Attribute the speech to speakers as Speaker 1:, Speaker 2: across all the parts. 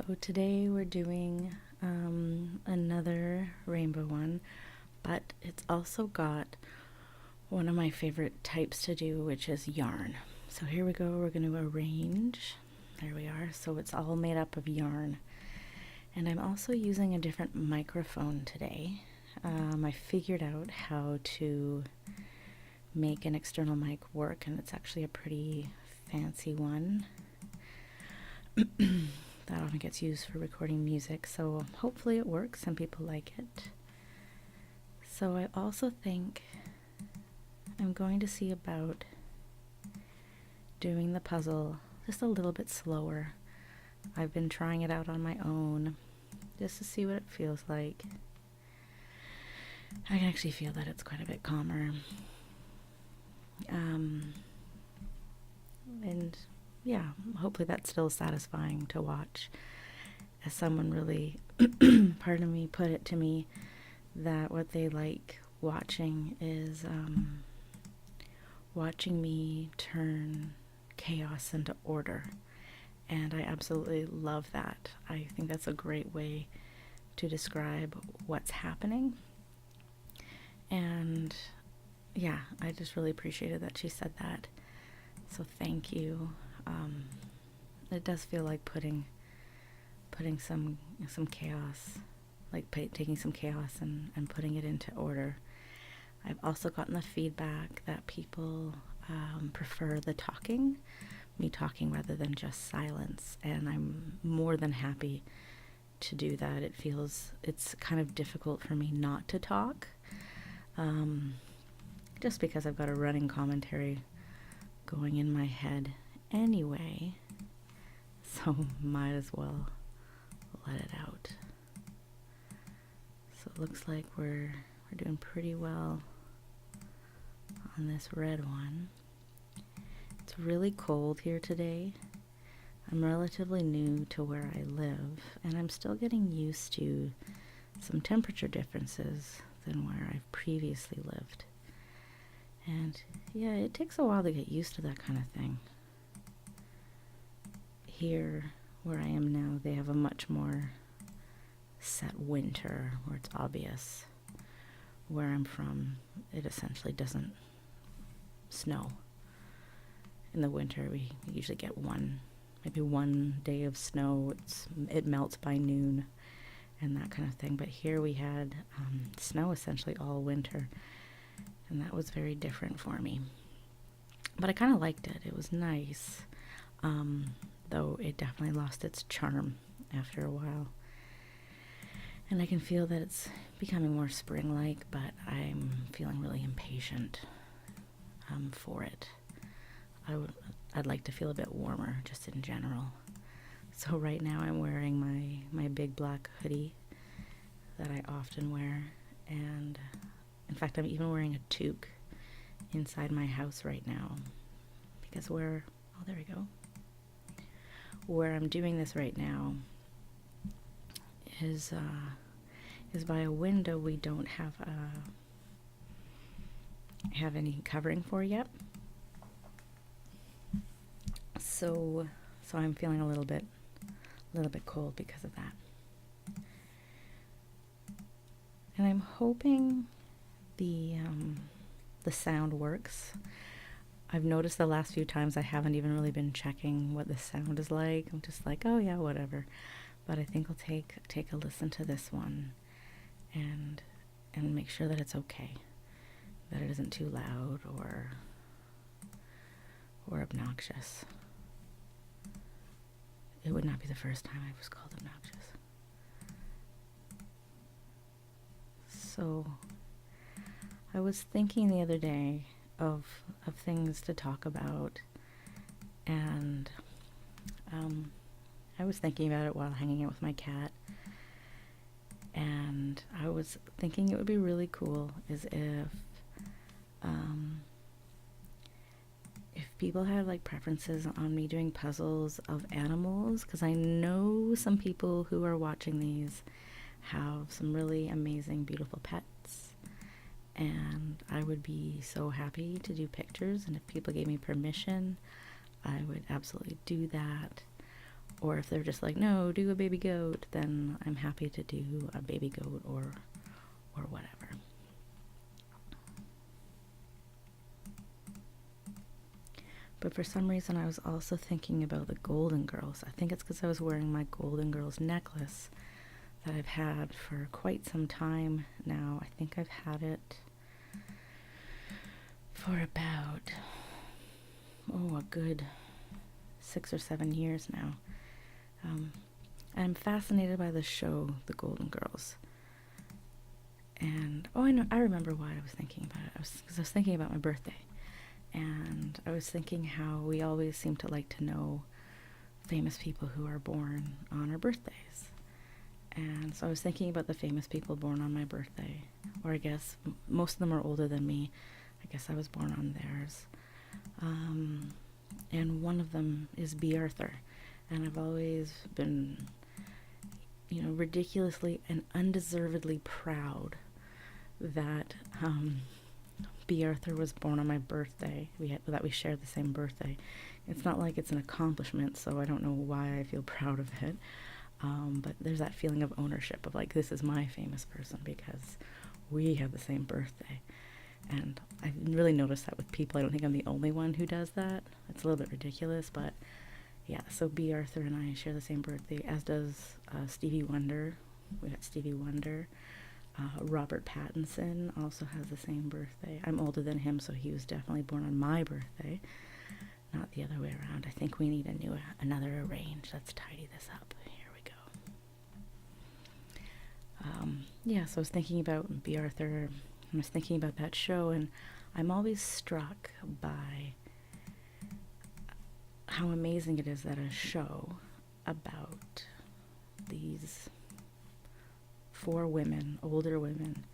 Speaker 1: So today we're doing another rainbow one, but it's also got one of my favorite types to do, which is yarn. So here we go, we're going to arrange. There we are. So it's all made up of yarn. And I'm also using a different microphone today. I figured out how to make an external mic work, and it's actually a pretty fancy one. That often gets used for recording music, so hopefully it works and people like it. So I also think I'm going to see about doing the puzzle just a little bit slower. I've been trying it out on my own just to see what it feels like. I can actually feel that it's quite a bit calmer. And yeah, hopefully that's still satisfying to watch. As someone really, pardon me, put it to me, that what they like watching is watching me turn chaos into order. And I absolutely love that. I think that's a great way to describe what's happening. And yeah, I just really appreciated that she said that. So thank you. It does feel like putting some chaos, like taking some chaos and putting it into order. I've also gotten the feedback that people prefer the talking, me talking rather than just silence, and I'm more than happy to do that. It's kind of difficult for me not to talk, just because I've got a running commentary going in my head anyway, so might as well let it out. So it looks like we're doing pretty well on this red one. It's really cold here today. I'm relatively new to where I live, and I'm still getting used to some temperature differences than where I've previously lived. And yeah, it takes a while to get used to that kind of thing. Here, where I am now, they have a much more set winter where it's obvious. Where I'm from, it essentially doesn't snow. In the winter, we usually get maybe one day of snow. It melts by noon and that kind of thing. But here we had snow essentially all winter, and that was very different for me. But I kind of liked it. It was nice, though it definitely lost its charm after a while. And I can feel that it's becoming more spring-like, but I'm feeling really impatient for it. I'd like to feel a bit warmer, just in general. So right now I'm wearing my big black hoodie that I often wear, and in fact I'm even wearing a toque inside my house right now, because there we go. Where I'm doing this right now is by a window we don't have any covering for yet. So I'm feeling a little bit cold because of that. And I'm hoping the sound works. I've noticed the last few times I haven't even really been checking what the sound is like. I'm just like, oh yeah, whatever. But I think I'll take a listen to this one and make sure that it's okay, that it isn't too loud or obnoxious. It would not be the first time I was called obnoxious. So I was thinking the other day of things to talk about, and I was thinking about it while hanging out with my cat, and I was thinking it would be really cool is if people have like preferences on me doing puzzles of animals, because I know some people who are watching these have some really amazing, beautiful pets, and I would be so happy to do pictures, and if people gave me permission, I would absolutely do that. Or if they're just like, no, do a baby goat, then I'm happy to do a baby goat or whatever. But for some reason, I was also thinking about the Golden Girls. I think it's because I was wearing my Golden Girls necklace that I've had for quite some time now. I think I've had it for about, a good 6 or 7 years now. I'm fascinated by the show, The Golden Girls. And, I remember why I was thinking about it. Because I was thinking about my birthday. And I was thinking how we always seem to like to know famous people who are born on our birthdays. And so I was thinking about the famous people born on my birthday. Or I guess most of them are older than me. I guess I was born on theirs. And one of them is Bea Arthur. And I've always been, ridiculously and undeservedly proud that Bea Arthur was born on my birthday. That we share the same birthday. It's not like it's an accomplishment, so I don't know why I feel proud of it. But there's that feeling of ownership of like, this is my famous person because we have the same birthday. And I really noticed that with people. I don't think I'm the only one who does that. It's a little bit ridiculous, but yeah. So Bea Arthur and I share the same birthday, as does Stevie Wonder. We got Stevie Wonder. Robert Pattinson also has the same birthday. I'm older than him, so he was definitely born on my birthday, not the other way around. I think we need another arrange. Let's tidy this up. Here we go. So I was thinking about Bea Arthur. I was thinking about that show, and I'm always struck by how amazing it is that a show about these 4 women, older women,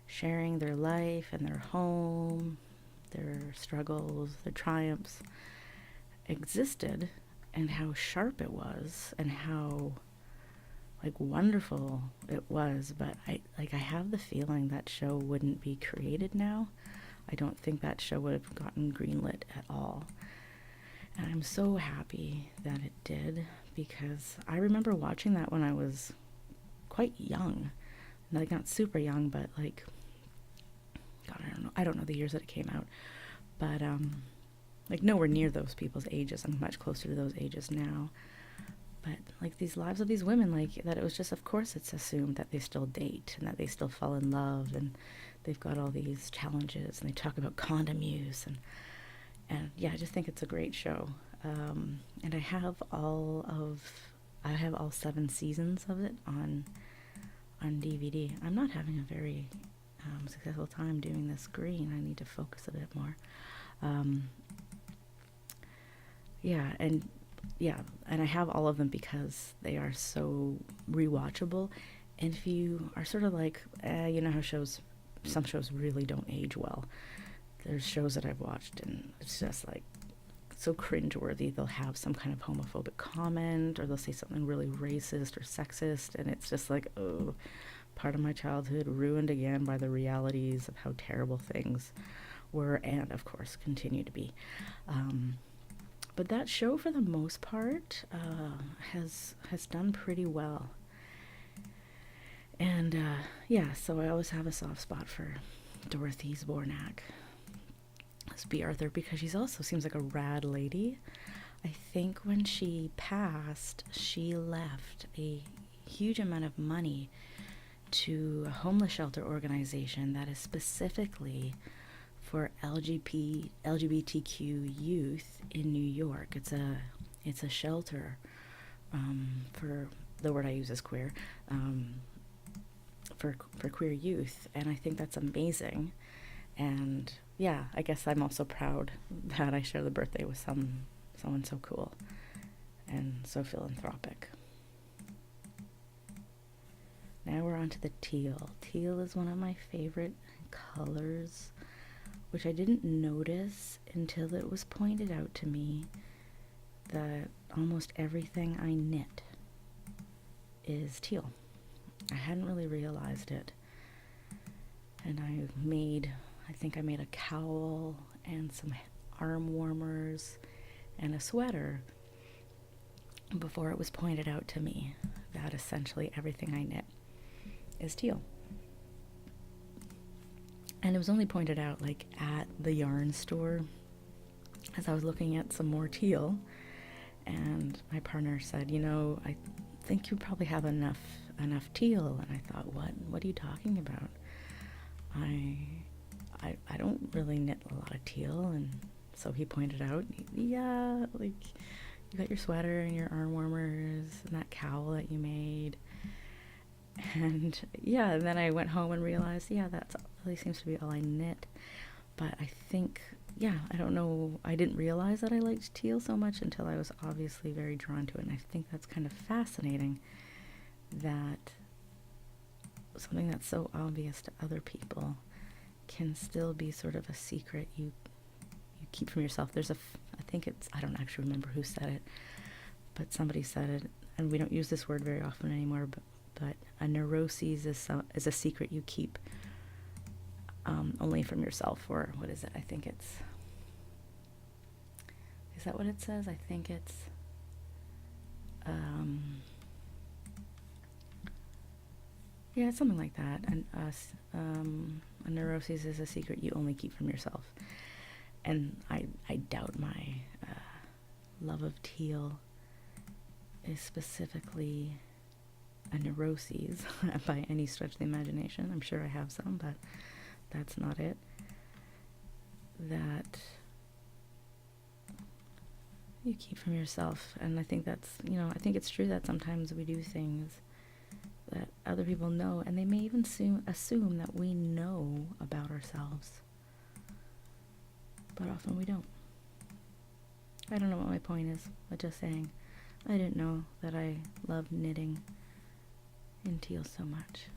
Speaker 1: sharing their life and their home, their struggles, their triumphs, existed, and how sharp it was, and how wonderful it was. But I have the feeling that show wouldn't be created now. I don't think that show would have gotten greenlit at all. And I'm so happy that it did, because I remember watching that when I was quite young. Not super young, but God, I don't know the years that it came out. But nowhere near those people's ages. I'm much closer to those ages now. But these lives of these women, that it was just, of course it's assumed that they still date and that they still fall in love, and they've got all these challenges, and they talk about condom use, and yeah, I just think it's a great show. And I have all 7 seasons of it on DVD. I'm not having a very successful time doing the screen. I need to focus a bit more. And I have all of them because they are so rewatchable. And if you are sort of how some shows really don't age well. There's shows that I've watched and it's just so cringeworthy. They'll have some kind of homophobic comment, or they'll say something really racist or sexist, and it's just part of my childhood ruined again by the realities of how terrible things were, and of course continue to be. But that show, for the most part, has done pretty well. And so I always have a soft spot for Dorothy Zbornak as Bea Arthur, because she also seems like a rad lady. I think when she passed, she left a huge amount of money to a homeless shelter organization that is specifically for LGBTQ youth in New York. It's a shelter for, the word I use is queer, for queer youth, and I think that's amazing. And yeah, I guess I'm also proud that I share the birthday with someone so cool and so philanthropic. Now we're on to the teal. Teal is one of my favorite colors, which I didn't notice until it was pointed out to me that almost everything I knit is teal. I hadn't really realized it. And I think I made a cowl and some arm warmers and a sweater before it was pointed out to me that essentially everything I knit is teal. And it was only pointed out like at the yarn store as I was looking at some more teal, and my partner said, you know, I think you probably have enough teal. And I thought, what are you talking about? I don't really knit a lot of teal. And so he pointed out, yeah, like you got your sweater and your arm warmers and that cowl that you made. And yeah, and then I went home and realized, yeah, that really seems to be all I knit. But I think, yeah, I don't know, I didn't realize that I liked teal so much until I was obviously very drawn to it. And I think that's kind of fascinating that something that's so obvious to other people can still be sort of a secret you keep from yourself. There's I think it's, I don't actually remember who said it, but somebody said it, and we don't use this word very often anymore, but a neuroses is a secret you keep only from yourself. Or what is it? I think it's, is that what it says? I think it's yeah, it's something like that. And a neuroses is a secret you only keep from yourself. And I doubt my love of teal is specifically a neuroses by any stretch of the imagination. I'm sure I have some, but that's not it. That you keep from yourself. And I think that's, you know, I think it's true that sometimes we do things that other people know, and they may even assume that we know about ourselves, but often we don't. I don't know what my point is, but just saying, I didn't know that I loved knitting in teal so much.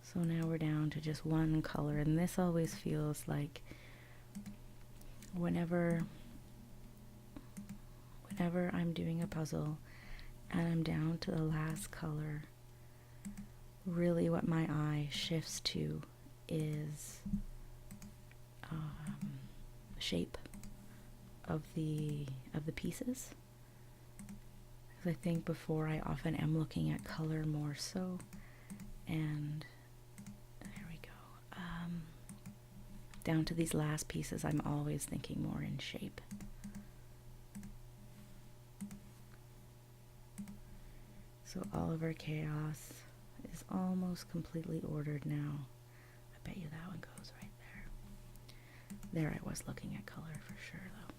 Speaker 1: So now we're down to just one color, and this always feels like whenever I'm doing a puzzle and I'm down to the last color, really what my eye shifts to is shape of the pieces. Because I think before I often am looking at color more so, and there we go. Down to these last pieces, I'm always thinking more in shape. So Oliver Chaos is almost completely ordered now. I bet you that one goes right there. There I was looking at color for sure though.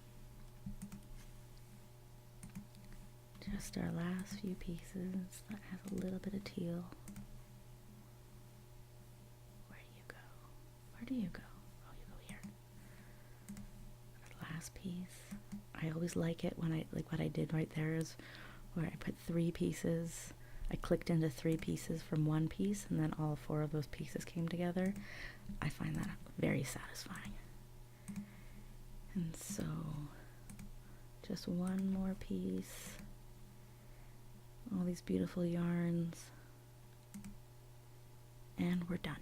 Speaker 1: Just our last few pieces that has a little bit of teal. Where do you go? Where do you go? Oh, you go here. Our last piece. I always like it when what I did right there is where I put 3 pieces. I clicked into 3 pieces from one piece, and then all 4 of those pieces came together. I find that very satisfying. And so, just one more piece. All these beautiful yarns. And we're done.